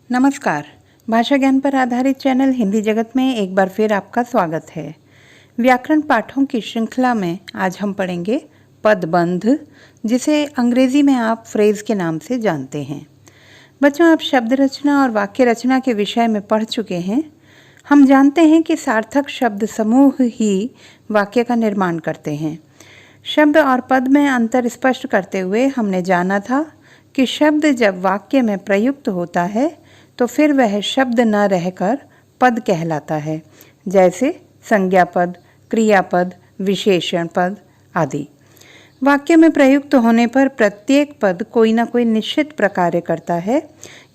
नमस्कार। भाषा ज्ञान पर आधारित चैनल हिंदी जगत में एक बार फिर आपका स्वागत है। व्याकरण पाठों की श्रृंखला में आज हम पढ़ेंगे पदबंध, जिसे अंग्रेजी में आप फ्रेज के नाम से जानते हैं। बच्चों, आप शब्द रचना और वाक्य रचना के विषय में पढ़ चुके हैं। हम जानते हैं कि सार्थक शब्द समूह ही वाक्य का निर्माण करते हैं। शब्द और पद में अंतर स्पष्ट करते हुए हमने जाना था कि शब्द जब वाक्य में प्रयुक्त होता है तो फिर वह शब्द न रहकर पद कहलाता है, जैसे संज्ञा पद, क्रियापद, विशेषण पद आदि। वाक्य में प्रयुक्त होने पर प्रत्येक पद कोई ना कोई निश्चित प्रकार करता है,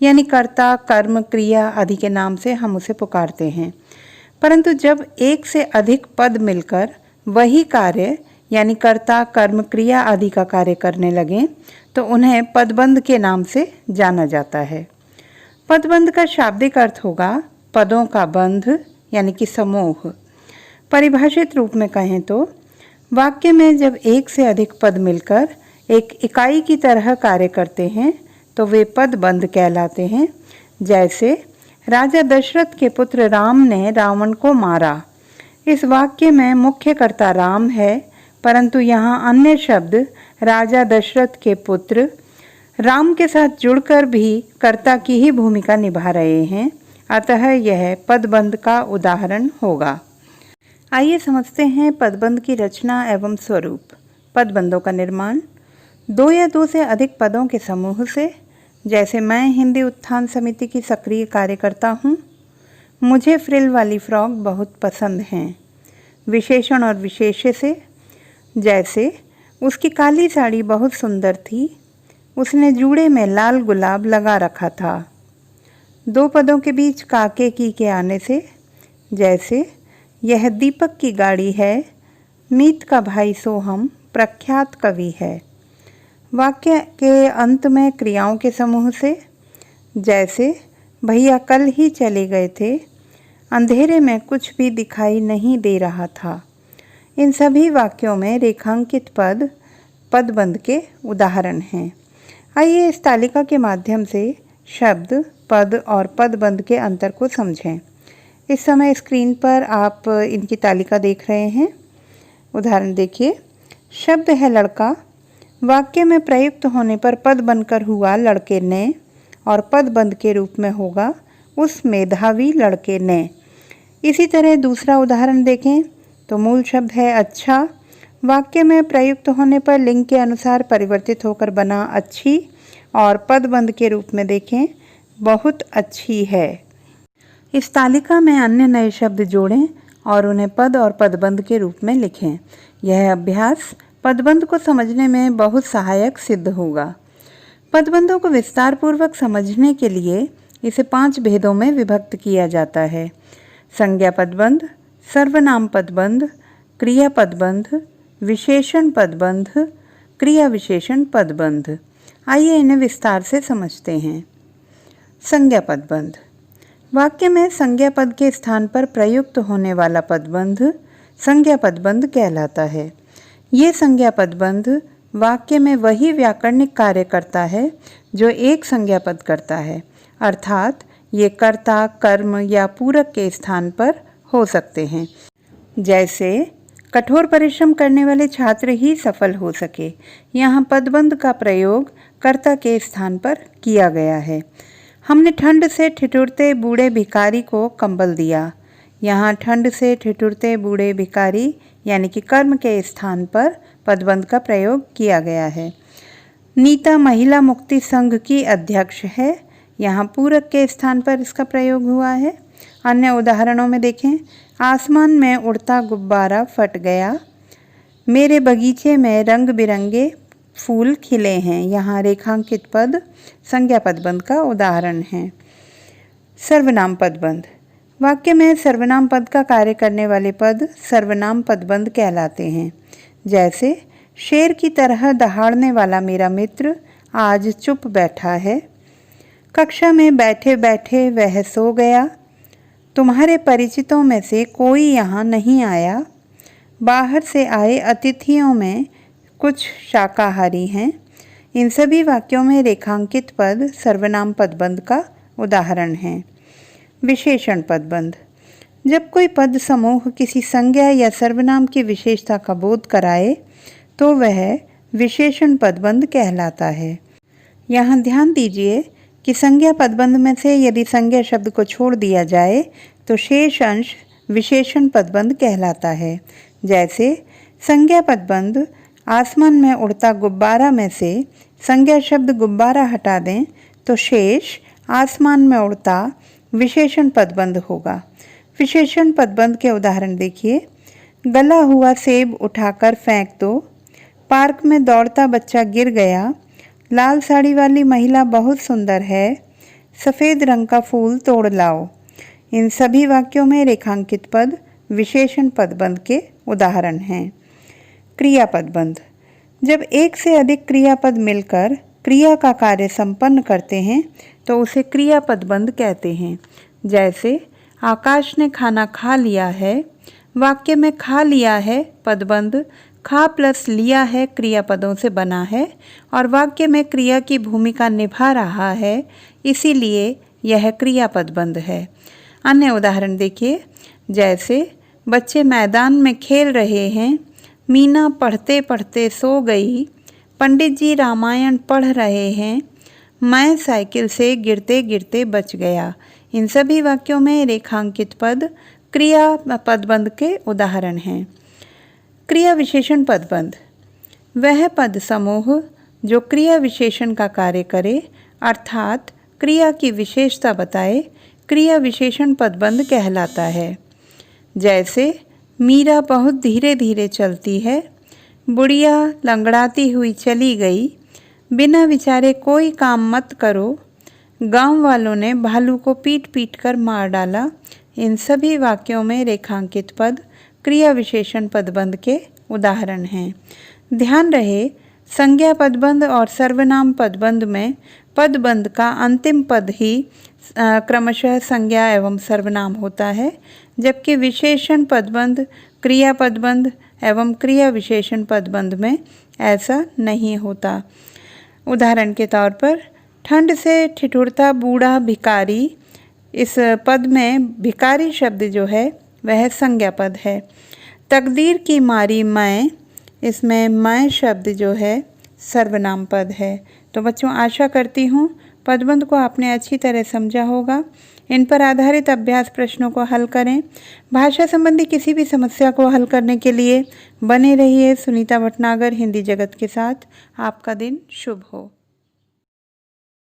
यानी कर्ता, कर्म, क्रिया आदि के नाम से हम उसे पुकारते हैं। परंतु जब एक से अधिक पद मिलकर वही कार्य यानी कर्ता, कर्म, क्रिया आदि का कार्य करने लगें तो उन्हें पदबंध के नाम से जाना जाता है। पदबंध का शाब्दिक अर्थ होगा पदों का बंध यानी कि समूह। परिभाषित रूप में कहें तो वाक्य में जब एक से अधिक पद मिलकर एक इकाई की तरह कार्य करते हैं तो वे पदबंध कहलाते हैं। जैसे राजा दशरथ के पुत्र राम ने रावण को मारा। इस वाक्य में मुख्य कर्ता राम है, परंतु यहाँ अन्य शब्द राजा दशरथ के पुत्र राम के साथ जुड़कर भी कर्ता की ही भूमिका निभा रहे हैं, अतः यह पदबंध का उदाहरण होगा। आइए समझते हैं पदबंध की रचना एवं स्वरूप। पदबंधों का निर्माण दो या दो से अधिक पदों के समूह से, जैसे मैं हिंदी उत्थान समिति की सक्रिय कार्यकर्ता हूँ, मुझे फ्रिल वाली फ्रॉक बहुत पसंद हैं। विशेषण और विशेष्य से, जैसे उसकी काली साड़ी बहुत सुंदर थी, उसने जूड़े में लाल गुलाब लगा रखा था। दो पदों के बीच काके की के आने से, जैसे यह दीपक की गाड़ी है, मीत का भाई सोहम प्रख्यात कवि है। वाक्य के अंत में क्रियाओं के समूह से, जैसे भैया कल ही चले गए थे, अंधेरे में कुछ भी दिखाई नहीं दे रहा था। इन सभी वाक्यों में रेखांकित पद पदबंध के उदाहरण हैं। आइए इस तालिका के माध्यम से शब्द, पद और पदबंध के अंतर को समझें। इस समय स्क्रीन पर आप इनकी तालिका देख रहे हैं। उदाहरण देखिए। शब्द है लड़का, वाक्य में प्रयुक्त होने पर पद बनकर हुआ लड़के ने, और पदबंध के रूप में होगा उस मेधावी लड़के ने। इसी तरह दूसरा उदाहरण देखें तो मूल शब्द है अच्छा, वाक्य में प्रयुक्त होने पर लिंग के अनुसार परिवर्तित होकर बना अच्छी, और पदबंध के रूप में देखें बहुत अच्छी है। इस तालिका में अन्य नए शब्द जोड़ें और उन्हें पद और पदबंध के रूप में लिखें। यह अभ्यास पदबंध को समझने में बहुत सहायक सिद्ध होगा। पदबंधों को विस्तार पूर्वक समझने के लिए इसे 5 भेदों में विभक्त किया जाता है। संज्ञा पदबंध, सर्वनाम पदबंध, क्रिया पदबंध, विशेषण पदबंध, क्रिया विशेषण पदबंध। आइए इन्हें विस्तार से समझते हैं। संज्ञा पदबंध, वाक्य में संज्ञा पद के स्थान पर प्रयुक्त होने वाला पदबंध संज्ञा पदबंध कहलाता है। ये संज्ञा पदबंध वाक्य में वही व्याकरणिक कार्य करता है जो एक संज्ञा पद करता है, अर्थात ये कर्ता, कर्म या पूरक के स्थान पर हो सकते हैं। जैसे कठोर परिश्रम करने वाले छात्र ही सफल हो सके, यहाँ पदबंध का प्रयोग कर्ता के स्थान पर किया गया है। हमने ठंड से ठिठुरते बूढ़े भिखारी को कंबल दिया, यहाँ ठंड से ठिठुरते बूढ़े भिखारी यानी कि कर्म के स्थान पर पदबंध का प्रयोग किया गया है। नीता महिला मुक्ति संघ की अध्यक्ष है, यहाँ पूरक के स्थान पर इसका प्रयोग हुआ है। अन्य उदाहरणों में देखें। आसमान में उड़ता गुब्बारा फट गया, मेरे बगीचे में रंग बिरंगे फूल खिले हैं, यहाँ रेखांकित पद संज्ञा पदबंध का उदाहरण है। सर्वनाम पदबंध, वाक्य में सर्वनाम पद का कार्य करने वाले पद सर्वनाम पदबंध कहलाते हैं। जैसे शेर की तरह दहाड़ने वाला मेरा मित्र आज चुप बैठा है, कक्षा में बैठे बैठे वह सो गया, तुम्हारे परिचितों में से कोई यहाँ नहीं आया, बाहर से आए अतिथियों में कुछ शाकाहारी हैं। इन सभी वाक्यों में रेखांकित पद सर्वनाम पदबंध का उदाहरण हैं। विशेषण पदबंध। जब कोई पद समूह किसी संज्ञा या सर्वनाम की विशेषता का बोध कराए तो वह विशेषण पदबंध कहलाता है। यहाँ ध्यान दीजिए कि संज्ञा पदबंध में से यदि संज्ञा शब्द को छोड़ दिया जाए तो शेष अंश विशेषण पदबंध कहलाता है। जैसे संज्ञा पदबंध आसमान में उड़ता गुब्बारा में से संज्ञा शब्द गुब्बारा हटा दें तो शेष आसमान में उड़ता विशेषण पदबंध होगा। विशेषण पदबंध के उदाहरण देखिए। गला हुआ सेब उठाकर फेंक दो, पार्क में दौड़ता बच्चा गिर गया, लाल साड़ी वाली महिला बहुत सुंदर है, सफ़ेद रंग का फूल तोड़ लाओ। इन सभी वाक्यों में रेखांकित पद विशेषण पदबंध के उदाहरण हैं। क्रिया पदबंध। जब एक से अधिक क्रियापद मिलकर क्रिया का कार्य संपन्न करते हैं तो उसे क्रिया पदबंध कहते हैं। जैसे आकाश ने खाना खा लिया है, वाक्य में खा लिया है पदबंध खा प्लस लिया है क्रियापदों से बना है और वाक्य में क्रिया की भूमिका निभा रहा है, इसीलिए यह क्रिया पदबंध है। अन्य उदाहरण देखिए। जैसे बच्चे मैदान में खेल रहे हैं, मीना पढ़ते पढ़ते सो गई, पंडित जी रामायण पढ़ रहे हैं, मैं साइकिल से गिरते गिरते बच गया। इन सभी वाक्यों में रेखांकित पद क्रिया पदबंध के उदाहरण हैं। क्रिया विशेषण पदबंध। वह पद समूह जो क्रिया विशेषण का कार्य करे अर्थात क्रिया की विशेषता बताए क्रिया विशेषण पदबंध कहलाता है। जैसे मीरा बहुत धीरे धीरे चलती है, बुढ़िया लंगड़ाती हुई चली गई, बिना विचारे कोई काम मत करो, गांव वालों ने भालू को पीट पीट कर मार डाला। इन सभी वाक्यों में रेखांकित पद क्रिया विशेषण पदबंध के उदाहरण हैं। ध्यान रहे संज्ञा पदबंध और सर्वनाम पदबंध में पदबंध का अंतिम पद ही क्रमशः संज्ञा एवं सर्वनाम होता है, जबकि विशेषण पदबंध क्रिया पदबंध एवं क्रिया विशेषण पदबंध में ऐसा नहीं होता। उदाहरण के तौर पर ठंड से ठिठुरता बूढ़ा भिखारी, इस पद में भिखारी शब्द जो है वह संज्ञा पद है। तकदीर की मारी मैं, इसमें मैं शब्द जो है सर्वनाम पद है। तो बच्चों आशा करती हूँ पदबंध को आपने अच्छी तरह समझा होगा। इन पर आधारित अभ्यास प्रश्नों को हल करें। भाषा संबंधी किसी भी समस्या को हल करने के लिए बने रहिए सुनीता भटनागर हिंदी जगत के साथ। आपका दिन शुभ हो।